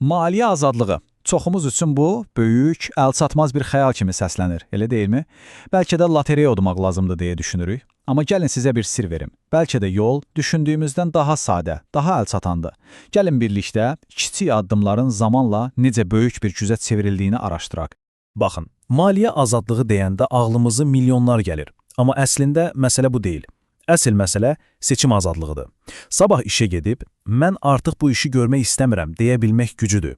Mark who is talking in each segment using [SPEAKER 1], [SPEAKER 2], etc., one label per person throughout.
[SPEAKER 1] Maliyyə azadlığı. Çoxumuz üçün bu, böyük, əlçatmaz bir xəyal kimi səslənir, elə deyilmi? Bəlkə də lotereya udmaq lazımdır deyə düşünürük. Amma gəlin sizə bir sir verim. Bəlkə də yol düşündüyümüzdən daha sadə, daha əlçatandır. Gəlin birlikdə kiçik addımların zamanla necə böyük bir güzə çevrildiyini araşdıraq.
[SPEAKER 2] Baxın, maliyyə azadlığı deyəndə ağlımıza milyonlar gəlir. Amma əslində məsələ bu deyil. Əsl məsələ seçim azadlığıdır. Sabah işə gedib, mən artıq bu işi görmək istəmirəm deyə bilmək gücüdür.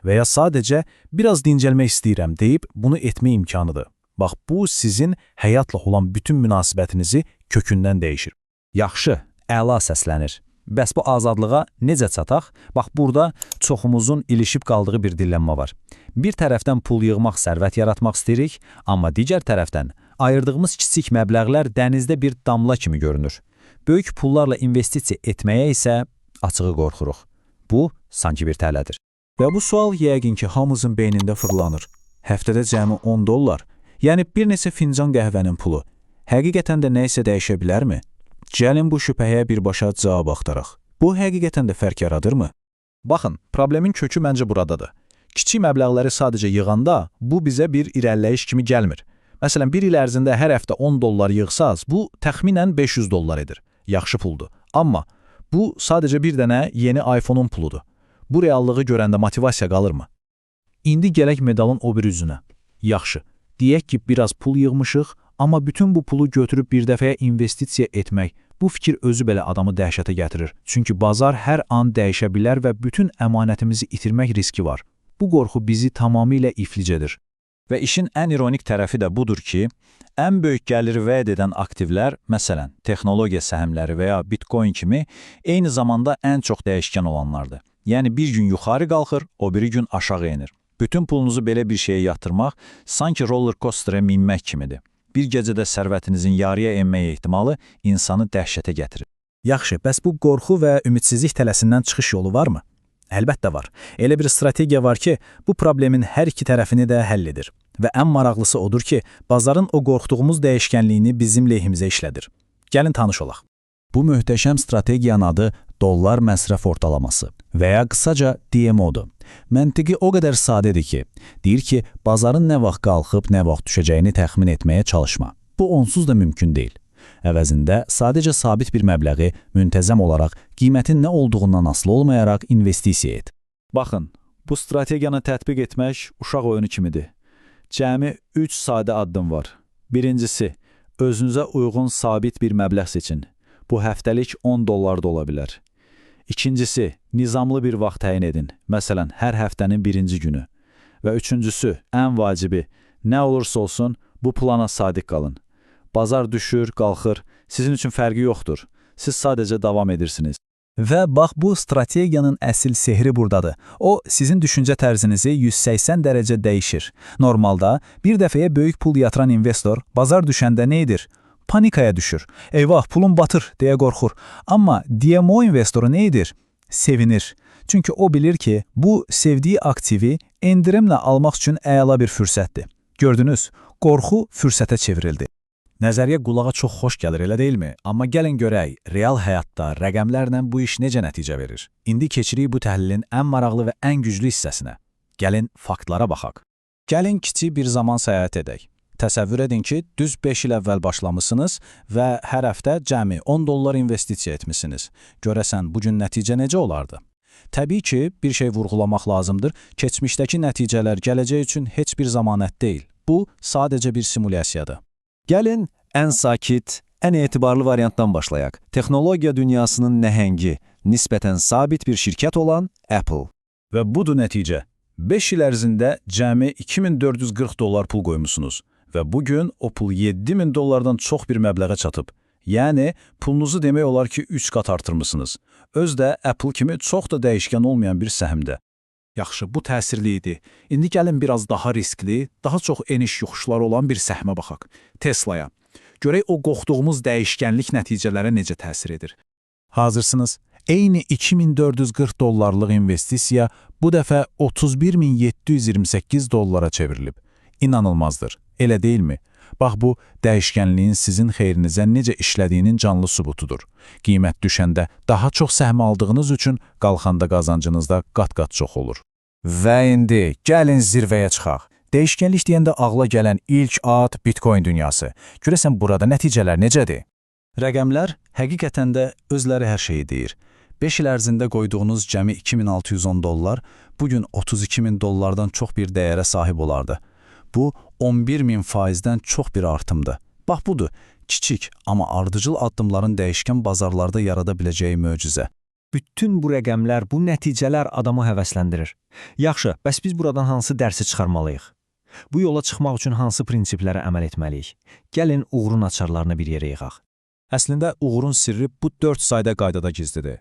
[SPEAKER 2] Və ya sadəcə biraz dincəlmək istəyirəm deyib bunu etmə imkanıdır. Bax, bu sizin həyatla olan bütün münasibətinizi kökündən dəyişir.
[SPEAKER 1] Yaxşı, əla səslənir. Bəs bu azadlığa necə çataq? Bax, burada çoxumuzun ilişib qaldığı bir dilemma var. Bir tərəfdən pul yığmaq, sərvət yaratmaq istəyirik, amma digər tərəfdən ayırdığımız kiçik məbləğlər dənizdə bir damla kimi görünür. Böyük pullarla investisiya etməyə isə açığı qorxuruq. Bu, sanki bir tələdir. Və bu sual yəqin ki, hamımızın beynində fırlanır. Həftədə cəmi $10, yəni bir neçə fincan qəhvənin pulu, həqiqətən də nə isə dəyişə bilərmi? Gəlin bu şübhəyə birbaşa cavab axtaraq. Bu həqiqətən də fərq yaradırmı? Baxın, problemin kökü məncə buradadır. Kiçik məbləğləri sadəcə yığanda bu bizə bir irəliləyiş kimi gəlmir. Məsələn, bir il ərzində hər həftə $10 yığsaz, bu təxminən $500 edir. Yaxşı puldur. Amma bu sadəcə bir dənə yeni iPhone-un puludur. Bu reallığı görəndə motivasiya qalırmı? İndi gələk medalın o bir üzünə. Yaxşı, deyək ki, biraz pul yığmışıq, amma bütün bu pulu götürüb bir dəfəyə investisiya etmək, bu fikir özü belə adamı dəhşətə gətirir. Çünki bazar hər an dəyişə bilər və bütün əmanətimizi itirmək riski var. Bu qorxu bizi tamamilə iflic edir. Və işin ən ironik tərəfi də budur ki, ən böyük gəliri vəd edən aktivlər, məsələn, texnologiya səhmləri və ya Bitcoin kimi, eyni zamanda ən çox dəyişkən olanlardır. Yəni bir gün yuxarı qalxır, o biri gün aşağı enir. Bütün pulunuzu belə bir şeyə yatırmaq, sanki roller coasterə minmək kimidir. Bir gecədə sərvətinizin yarıya enməyə ehtimalı insanı dəhşətə gətirir.
[SPEAKER 2] Yaxşı, bəs bu qorxu və ümidsizlik tələsindən çıxış yolu varmı? Əlbəttə var. Elə bir strategiya var ki, bu problemin hər iki tərəfini də həll edir. Və ən maraqlısı odur ki, bazarın o qorxduğumuz dəyişkənliyini bizim lehimizə işlədir. Gəlin tanış olaq.
[SPEAKER 1] Bu möhtəşəm strategiyanın adı dollar məsrəf ortalaması və ya qısaca DMO-dur. Məntiqi o qədər sadədir ki, deyir ki, bazarın nə vaxt qalxıb, nə vaxt düşəcəyini təxmin etməyə çalışma. Bu onsuz da mümkün deyil. Əvəzində sadəcə sabit bir məbləği müntəzəm olaraq qiymətin nə olduğundan asılı olmayaraq investisiya et. Baxın, bu strategiyanı tətbiq etmək uşaq oyunu kimidir. Cəmi 3 sadə addım var. Birincisi, özünüzə uyğun sabit bir məbləğ seçin. Bu həftəlik $10 da ola bilər. İkincisi, nizamlı bir vaxt təyin edin. Məsələn, hər həftənin birinci günü. Və üçüncüsü, ən vacibi, nə olursa olsun, bu plana sadiq qalın. Bazar düşür, qalxır, sizin üçün fərqi yoxdur. Siz sadəcə davam edirsiniz.
[SPEAKER 2] Və bax, bu strategiyanın əsl sehri buradadır. O, sizin düşüncə tərzinizi 180 dərəcə dəyişir. Normalda, bir dəfəyə böyük pul yatıran investor, bazar düşəndə nə edir? Panikaya düşür. Eyvah, pulum batır, deyə qorxur. Amma DMO investoru nə edir? Sevinir. Çünki o bilir ki, bu sevdiyi aktivi endirimlə almaq üçün əla bir fürsətdir. Gördünüz, qorxu fürsətə çevrildi.
[SPEAKER 1] Nəzəriyyə qulağa çox xoş gəlir, elə deyilmi? Amma gəlin görək, real həyatda rəqəmlərlə bu iş necə nəticə verir? İndi keçirik bu təhlilin ən maraqlı və ən güclü hissəsinə. Gəlin faktlara baxaq. Gəlin kiçik bir zaman səyahət edək. Təsəvvür edin ki, düz 5 il əvvəl başlamısınız və hər həftə cəmi $10 investisiya etmişsiniz. Görəsən, bugün nəticə necə olardı? Təbii ki, bir şey vurğulamaq lazımdır. Keçmişdəki nəticələr gələcək üçün heç bir zəmanət deyil. Bu, sadəcə bir simulyasiyadır.
[SPEAKER 3] Gəlin ən sakit, ən etibarlı variantdan başlayaq. Texnologiya dünyasının nəhəngi, nisbətən sabit bir şirkət olan Apple.
[SPEAKER 1] Və budur nəticə. 5 il ərzində cəmi $2440 pul qoymusunuz və bugün o pul $7000-dan çox bir məbləğə çatıb. Yəni, pulunuzu demək olar ki, 3 qat artırmışsınız. Özdə Apple kimi çox da dəyişkən olmayan bir səhmdə. Yaxşı, bu təsirli idi. İndi gəlin biraz daha riskli, daha çox eniş yoxuşları olan bir səhmə baxaq. Teslaya. Görək o qorxduğumuz dəyişkənlik nəticələrə necə təsir edir. Hazırsınız? Eyni $2440 investisiya bu dəfə $31728 çevrilib. İnanılmazdır. Elə deyilmi? Bax, bu, dəyişkənliyin sizin xeyrinizə necə işlədiyinin canlı sübutudur. Qiymət düşəndə daha çox səhm aldığınız üçün qalxanda qazancınız da qat-qat çox olur.
[SPEAKER 2] Və indi gəlin zirvəyə çıxaq. Dəyişkənlik deyəndə ağla gələn ilk ad Bitcoin dünyası. Görəsən burada nəticələr necədir?
[SPEAKER 1] Rəqəmlər həqiqətən də özləri hər şeyi deyir. 5 il ərzində qoyduğunuz cəmi $2610 bugün $32.000 çox bir dəyərə sahib olardı. Bu 11.000%-dən çox bir artımdır. Bax budur, kiçik amma ardıcıl addımların dəyişkən bazarlarda yarada biləcəyi möcüzə.
[SPEAKER 4] Bütün bu rəqəmlər, bu nəticələr adamı həvəsləndirir. Yaxşı, bəs biz buradan hansı dərsi çıxarmalıyıq? Bu yola çıxmaq üçün hansı prinsiplərə əməl etməliyik? Gəlin uğurun açarlarını bir yerə yığaq.
[SPEAKER 1] Əslində uğurun sirri bu 4 sayda qaydada gizlidir.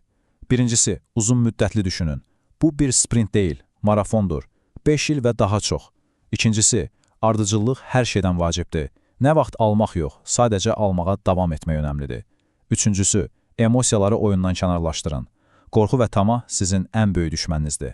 [SPEAKER 1] Birincisi, uzun müddətli düşünün. Bu bir sprint deyil, marafondur. 5 il və daha çox. İkincisi, ardıcıllıq hər şeydən vacibdir. Nə vaxt almaq yox, sadəcə almağa davam etmək önəmlidir. Üçüncüsü, emosiyaları oyundan kənarlaşdırın. Qorxu və tamah sizin ən böyük düşməninizdir.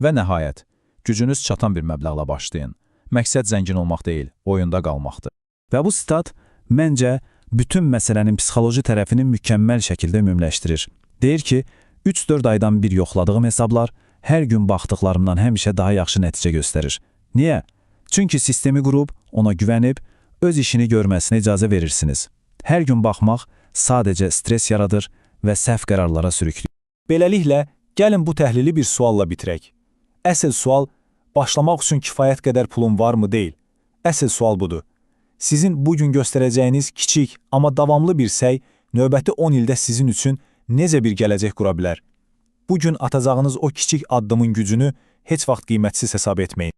[SPEAKER 1] Və nəhayət, gücünüz çatan bir məbləğlə başlayın. Məqsəd zəngin olmaq deyil, oyunda qalmaqdır. Və bu sitat, məncə, bütün məsələnin psixoloji tərəfini mükəmməl şəkildə ümumiləşdirir. Deyir ki, 3-4 aydan bir yoxladığım hesablar hər gün baxdıqlarımdan həmişə daha yaxşı nəticə göstərir. Niyə? Çünki sistemi qurub, ona güvənib, öz işini görməsinə icazə verirsiniz. Hər gün baxmaq sadəcə stres yaradır və səhv qərarlara sürükləyir.
[SPEAKER 2] Beləliklə, gəlin bu təhlili bir sualla bitirək. Əsl sual, başlamaq üçün kifayət qədər pulun varmı deyil. Əsl sual budur. Sizin bugün göstərəcəyiniz kiçik, amma davamlı bir səy, növbəti 10 ildə sizin üçün necə bir gələcək qura bilər? Bugün atacağınız o kiçik addımın gücünü heç vaxt qiymətsiz hesab etməyin.